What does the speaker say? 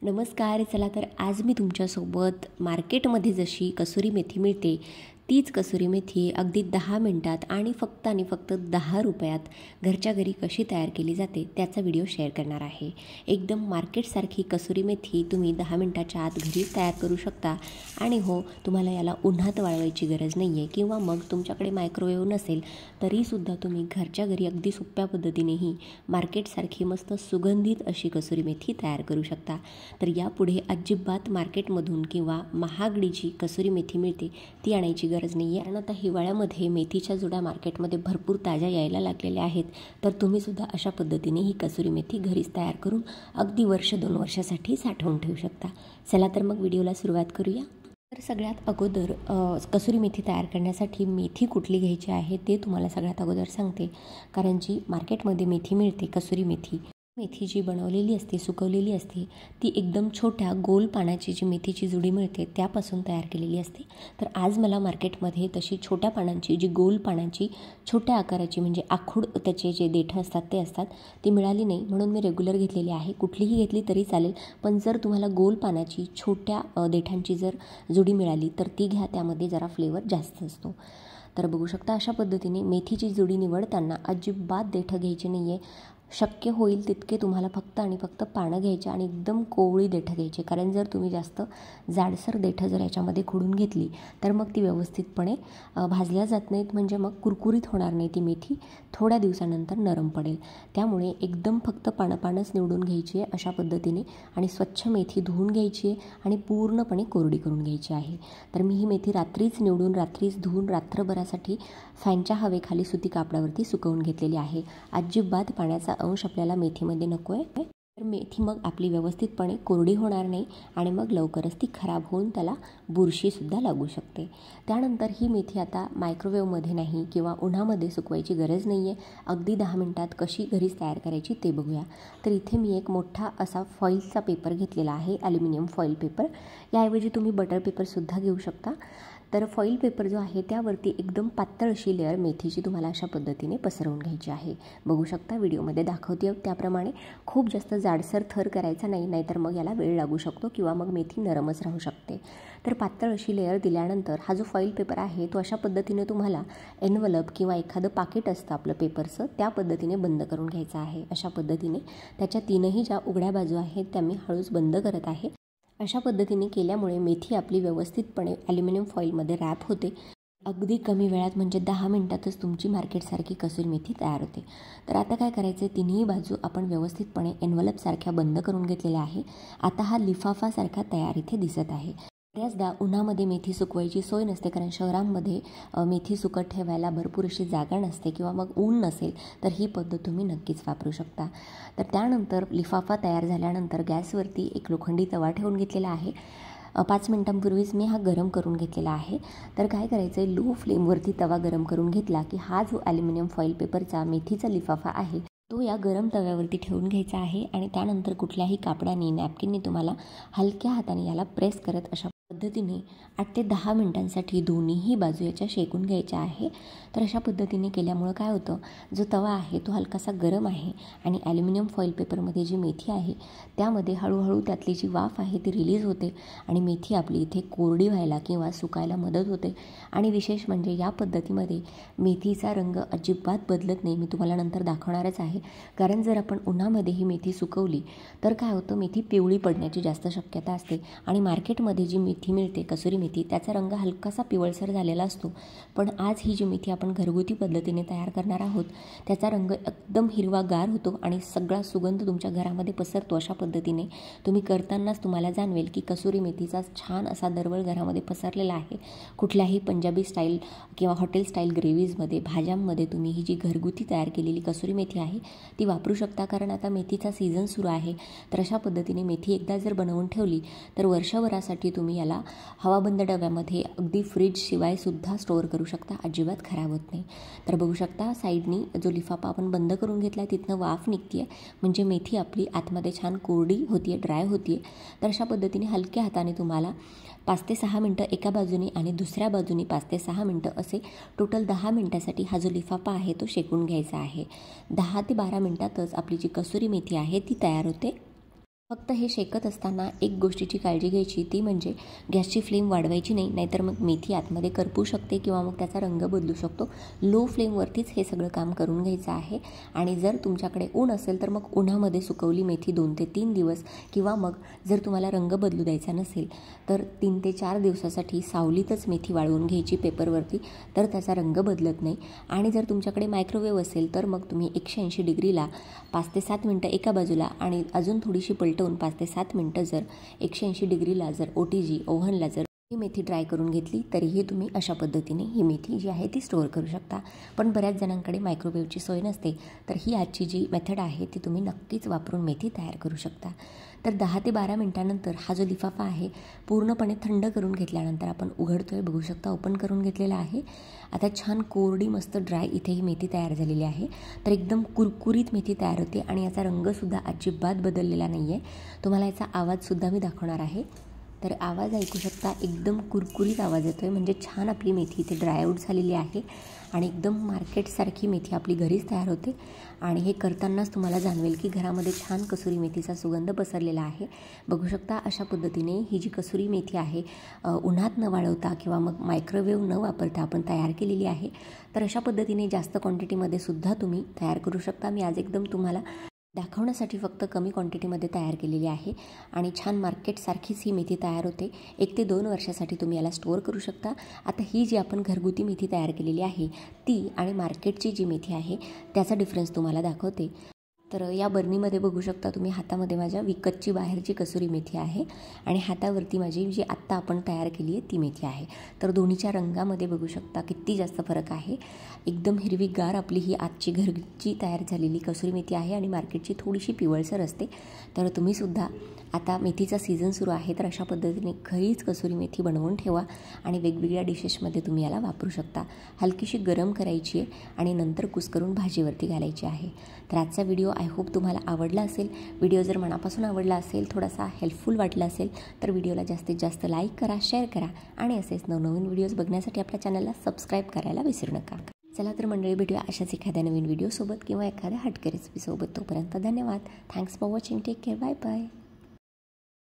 नमस्कार. चला तर आज मी तुमच्यासोबत मार्केटमध्ये जशी कसुरी मेथी मिळते तीच कसुरी मेथी अगदी 10 मिनिटात आणि फक्त 10 रुपयात घरच्या घरी कशी तयार केली जाते त्याचा व्हिडिओ शेअर करणार आहे. एकदम मार्केटसारखी कसुरी मेथी तुम्ही 10 मिनिटाच्या आत घरीच तयार करू शकता. आणि हो, तुम्हाला याला उन्हात वाळवायची गरज नाही आहे किंवा मग तुमच्याकडे मायक्रोवेव्ह नसेल तरीसुद्धा तुम्ही घरच्या घरी अगदी सोप्या पद्धतीनेही मार्केटसारखी मस्त सुगंधित अशी कसुरी मेथी तयार करू शकता. तर यापुढे अजिबात मार्केटमधून किंवा महागडी जी कसुरी मेथी मिळते ती आणायची गरज नाही आहे. कारण आता हिवाळ्यामध्ये मेथीच्या जुड्या मार्केटमध्ये भरपूर ताज्या यायला लागलेल्या आहेत. तर तुम्हीसुद्धा अशा पद्धतीने ही कसुरी मेथी घरीच तयार करून अगदी 1-2 वर्षासाठी साठवून ठेवू शकता. चला तर मग व्हिडिओला सुरुवात करूया. तर सगळ्यात अगोदर कसुरी मेथी तयार करण्यासाठी मेथी कुठली घ्यायची आहे ते तुम्हाला सगळ्यात अगोदर सांगते. कारण जी मार्केटमध्ये मेथी मिळते कसुरी मेथी, मेथी जी बनवलेली असते, सुकवलेली असते, ती एकदम छोट्या गोल पानाची जी मेथीची जुडी मिळते त्यापासून तयार केलेली असते. तर आज मला मार्केटमध्ये तशी छोट्या पानांची जी गोल पानाची छोट्या आकाराची म्हणजे आखूड त्याचे जे देठं असतात ते असतात ती मिळाली नाही, म्हणून मी रेग्युलर घेतलेली आहे. कुठलीही घेतली तरी चालेल, पण जर तुम्हाला गोल पानाची छोट्या देठांची जर जुडी मिळाली तर ती घ्या, त्यामध्ये जरा फ्लेवर जास्त असतो. तर बघू शकता अशा पद्धतीने मेथीची जुडी निवडताना अजिबात देठं घ्यायची नाही आहे. शक्य होईल तितके तुम्हाला फक्त पानं घ्यायचे आणि एकदम कोवळी देठं घ्यायची. कारण जर तुम्ही जास्त जाडसर देठं जर याच्यामध्ये खुडून घेतली तर मग ती व्यवस्थितपणे भाजल्या जात नाहीत, म्हणजे मग कुरकुरीत होणार नाही. ती मेथी थोड्या दिवसानंतर नरम पडेल. त्यामुळे एकदम फक्त पानंच निवडून घ्यायची आहे अशा पद्धतीने आणि स्वच्छ मेथी धुवून घ्यायची आहे आणि पूर्णपणे कोरडी करून घ्यायची आहे. तर मी ही मेथी रात्रीच निवडून रात्रीच धुवून रात्रभरासाठी फॅनच्या हवेखाली सुती कापडावरती सुकवून घेतलेली आहे. अजिबात पाण्याचा अंश आपल्याला मेथीमध्ये नको आहे. तर मेथी मग आपली व्यवस्थितपणे कोरडी होणार नाही आणि मग लवकरच ती खराब होऊन त्याला बुरशीसुद्धा लागू शकते. त्यानंतर ही मेथी आता मायक्रोवेव्हमध्ये नाही किंवा उन्हामध्ये सुकवायची गरज नाही आहे. अगदी 10 मिनिटात कशी घरीच तयार करायची ते बघूया. तर इथे मी एक मोठा असा फॉईलचा पेपर घेतलेला आहे, ॲल्युमिनियम फॉईल पेपर. याऐवजी तुम्ही बटर पेपरसुद्धा घेऊ शकता. तर फॉईल पेपर जो आहे त्यावरती एकदम पातळ अशी लेअर मेथीची तुम्हाला अशा पद्धतीने पसरवून घ्यायची आहे. बघू शकता व्हिडिओमध्ये दाखवते त्याप्रमाणे खूप जास्त जाडसर थर करायचा नाही, नाहीतर मग याला वेळ लागू शकतो किंवा मग मेथी नरमच राहू शकते. तर पातळ अशी लेअर दिल्यानंतर हा जो फॉईल पेपर आहे तो अशा पद्धतीने तुम्हाला एनवलप किंवा एखादं पाकिट असतं आपलं पेपरचं त्या पद्धतीने बंद करून घ्यायचं आहे. अशा पद्धतीने त्याच्या तीनही ज्या उघड्या बाजू आहेत त्या मी हळूच बंद करत आहे. अशा पद्धतीने केल्यामुळे मेथी आपली व्यवस्थितपणे ॲल्युमिनियम फॉईलमध्ये रॅप होते. अगदी कमी वेळात म्हणजे 10 मिनिटातच तुमची मार्केटसारखी कसुरी मेथी तयार होते. तर आता काय करायचं आहे, तिन्ही बाजू आपण व्यवस्थितपणे एनवलपसारख्या बंद करून घेतलेल्या आहे. आता हा लिफाफासारखा तयार इथे दिसत आहे. बऱ्याचदा उन्हामध्ये मेथी सुकवायची सोय नसते, कारण शहरांमध्ये मेथी सुकत ठेवायला भरपूर अशी जागा नसते किंवा मग ऊन नसेल, तर ही पद्धत तुम्ही नक्कीच वापरू शकता. तर त्यानंतर लिफाफा तयार झाल्यानंतर गॅसवरती एक लोखंडी तवा ठेवून घेतलेला आहे. 5 मिनिटांपूर्वीच मी हा गरम करून घेतलेला आहे. तर काय करायचं आहे, लो फ्लेमवरती तवा गरम करून घेतला की हा जो ॲल्युमिनियम फॉईल पेपरचा मेथीचा लिफाफा आहे तो या गरम तव्यावरती ठेवून घ्यायचा आहे. आणि त्यानंतर कुठल्याही कापडाने नॅपकिनने तुम्हाला हलक्या हाताने याला प्रेस करत अशा पद्धतीने 8 ते 10 मिनिटांसाठी दोन्हीही बाजू याच्या शेकून घ्यायच्या आहे. तर अशा पद्धतीने केल्यामुळं काय होतं, जो तवा आहे तो हलकासा गरम आहे आणि ॲल्युमिनियम फॉईल पेपरमध्ये जी मेथी आहे त्यामध्ये हळूहळू त्यातली जी वाफ आहे ती रिलीज होते आणि मेथी आपली इथे कोरडी व्हायला किंवा सुकायला मदत होते. आणि विशेष म्हणजे या पद्धतीमध्ये मेथीचा रंग अजिबात बदलत नाही. मी तुम्हाला नंतर दाखवणारच आहे. कारण जर आपण उन्हामध्ये ही मेथी सुकवली तर काय होतं, मेथी पिवळी पडण्याची जास्त शक्यता असते. आणि मार्केटमध्ये जी मेथी मिळते कसुरी मेथी त्याचा रंग हलकासा पिवळसर झालेला असतो. पण आज ही जी मेथी आपण घरगुती पद्धतीने तयार करणार आहोत त्याचा रंग एकदम हिरवागार होतो आणि सगळा सुगंध तुमच्या घरामध्ये पसरतो. अशा पद्धतीने तुम्ही करतानाच तुम्हाला जाणवेल की कसुरी मेथीचा छान असा दरवळ घरामध्ये पसरलेला आहे. कुठल्याही पंजाबी स्टाईल किंवा हॉटेल स्टाईल ग्रेव्हीजमध्ये भाज्यांमध्ये तुम्ही ही जी घरगुती तयार केलेली कसुरी मेथी आहे ती वापरू शकता. कारण आता मेथीचा सीझन सुरू आहे. तर अशा पद्धतीने मेथी एकदा जर बनवून ठेवली तर वर्षभरासाठी तुम्ही याला हवाबंद डब्यामध्ये अगदी फ्रीज शिवायसुद्धा स्टोअर करू शकता. अजिबात खराब होत नाही. तर बघू शकता साईडनी जो लिफाफा आपण बंद करून घेतला आहे तिथनं वाफ निघते आहे, म्हणजे मेथी आपली आतमध्ये छान कोरडी होती आहे, ड्राय होती आहे. तर अशा पद्धतीने हलक्या हाताने तुम्हाला 5 ते 6 मिनटं एका बाजूने आणि दुसऱ्या बाजूने 5 ते 6 मिनटं असे टोटल 10 मिनटासाठी हा जो लिफाफा आहे तो शेकून घ्यायचा आहे. 10 ते 12 मिनटातच आपली जी कसुरी मेथी आहे ती तयार होते. फक्त हे शेकत असताना एक गोष्टीची काळजी घ्यायची, ती म्हणजे गॅसची फ्लेम वाढवायची नाही, नाहीतर मग मेथी आतमध्ये करपू शकते किंवा मग त्याचा रंग बदलू शकतो. लो फ्लेमवरतीच हे सगळं काम करून घ्यायचं आहे. आणि जर तुमच्याकडे ऊन असेल तर मग उन्हामध्ये सुकवली मेथी 2 ते 3 दिवस, किंवा मग जर तुम्हाला रंग बदलू द्यायचा नसेल तर 3 ते 4 दिवसासाठी सावलीतच मेथी वाळवून घ्यायची पेपरवरती, तर त्याचा रंग बदलत नाही. आणि जर तुमच्याकडे मायक्रोवेव्ह असेल तर मग तुम्ही 180 डिग्रीला 5 ते 7 मिनटं एका बाजूला आणि अजून थोडीशी पलटवून 5 ते 7 मिनटं जर 180 डिग्रीला जर OTG ओव्हनला जर ही मेथी ड्राय करून घेतली तरीही तुम्ही अशा पद्धतीने ही मेथी जी आहे ती स्टोअर करू शकता. पण बऱ्याच जणांकडे मायक्रोवेव्हची सोय नसते, तर ही आजची जी मेथड आहे ती तुम्ही नक्कीच वापरून मेथी तयार करू शकता. तर 10 ते 12 मिनटानंतर हा जो लिफाफा आहे पूर्णपणे थंड करून घेतल्यानंतर आपण उघडतोय, बघू शकता ओपन करून घेतलेला आहे. आता छान कोरडी मस्त ड्राय इथे ही मेथी तयार झालेली आहे. तर एकदम कुरकुरीत मेथी तयार होते आणि याचा रंगसुद्धा अजिबात बदललेला नाही आहे. तुम्हाला याचा आवाजसुद्धा मी दाखवणार आहे. तर आवाज ऐकू शकता, एकदम कुरकुरीत आवाज येतो आहे. म्हणजे छान आपली मेथी इथे ड्रायआउट झालेली आहे आणि एकदम मार्केटसारखी मेथी आपली घरीच तयार होते. आणि हे करतानाच तुम्हाला जाणवेल की घरामध्ये छान कसुरी मेथीचा सुगंध पसरलेला आहे. बघू शकता अशा पद्धतीने ही जी कसुरी मेथी आहे उन्हात न वाळवता किंवा मग मायक्रोवेव्ह न वापरता आपण तयार केलेली आहे. तर अशा पद्धतीने जास्त क्वांटिटीमध्ये सुद्धा तुम्ही तयार करू शकता. मी आज एकदम तुम्हाला दाखवण्यासाठी फक्त कमी क्वांटिटीमध्ये तयार केलेली आहे आणि छान मार्केटसारखीच ही मेथी तयार होते. 1 ते 2 वर्षासाठी तुम्ही याला स्टोअर करू शकता. आता ही जी आपण घरगुती मेथी तयार केलेली आहे ती आणि मार्केटची जी मेथी आहे त्याचा डिफरन्स तुम्हाला दाखवते. तर या बर्नीमध्ये बघू शकता तुम्ही, हातामध्ये माझ्या विकतची बाहेरची कसुरी मेथी आहे आणि हातावरती माझी जी आत्ता आपण तयार केली आहे ती मेथी आहे. तर दोन्हीच्या रंगामध्ये बघू शकता किती जास्त फरक आहे. एकदम हिरवीगार आपली ही आजची घरची तयार झालेली कसुरी मेथी आहे आणि मार्केटची थोडीशी पिवळसर असते. तर तुम्हीसुद्धा आता मेथीचा सीझन सुरू आहे तर अशा पद्धतीने घरीच कसुरी मेथी बनवून ठेवा आणि वेगवेगळ्या डिशेसमध्ये तुम्ही याला वापरू शकता. हलकीशी गरम करायची आहे आणि नंतर कुस्करून भाजीवरती घालायची आहे. तर आजचा व्हिडिओ आय होप तुम्हाला आवडला असेल. व्हिडिओ जर मनापासून आवडला असेल, थोडासा हेल्पफुल वाटला असेल तर व्हिडिओला जास्तीत जास्त लाईक करा, शेअर करा आणि असेच नवनवीन व्हिडिओज बघण्यासाठी आपल्या चॅनलला सबस्क्राईब करायला विसरू नका. चला तर मंडळी, भेटूया अशाच एखाद्या नवीन व्हिडिओसोबत किंवा एखाद्या हटके रेसिपीसोबत. तोपर्यंत धन्यवाद. Thanks for watching. Take care. Bye bye.